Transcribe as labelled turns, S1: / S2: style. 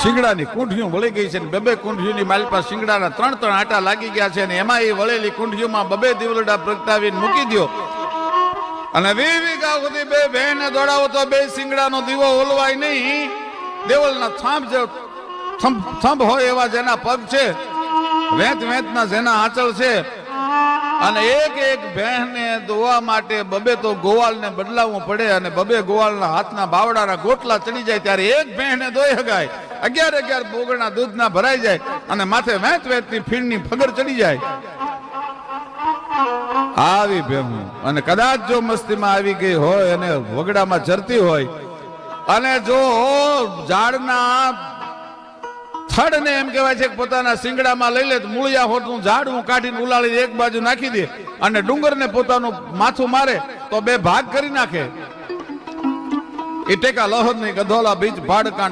S1: શિંગડાની કુંઠીઓ વળી ગઈ છે ને બે કુંઠીઓની મારી પાસે શિંગડાના 3 આટા લાગી ગયા છે અને એમાં એ વળેલી કુંઠીઓમાં 2 દીવલડા પ્રગટાવીને મૂકી દો અને 20 વીઘા સુધી 2 બહેને દોડાવો તો 2 શિંગડાનો દીવો ઓલવાય નહીં. દેવલના થંભ હોય એવા જેના પગ છે, વેંતના જેના આંચળ છે, અને એક બહેને દોવા માટે 2 તો ગોવાળને બદલાવવું પડે અને 2 ગોવાળના હાથના બાવડાના ગોટલા ચડી જાય ત્યારે એક બહેને દોઈ હગાય. 11 બોગણા દૂધના ભરાઈ જાય અને માથે વેંતની ફીણની ફગર ચડી જાય. આવી ભેહું અને કદાચ જો મસ્તીમાં આવી ગઈ હોય અને વગડામાં ચરતી હોય અને જો ઝાડના થડને એમ કહેવાય છે કે પોતાના શિંગડામાં લઈ લે તો મૂળિયા હોટનું ઝાડવું કાઢીને ઉલાળી એક બાજુ નાખી દે અને ડુંગરને પોતાનું માથું મારે તો 2 ભાગ કરી નાખે. એ ટેકા લહર ની ગધોલા બીજ ભાડકા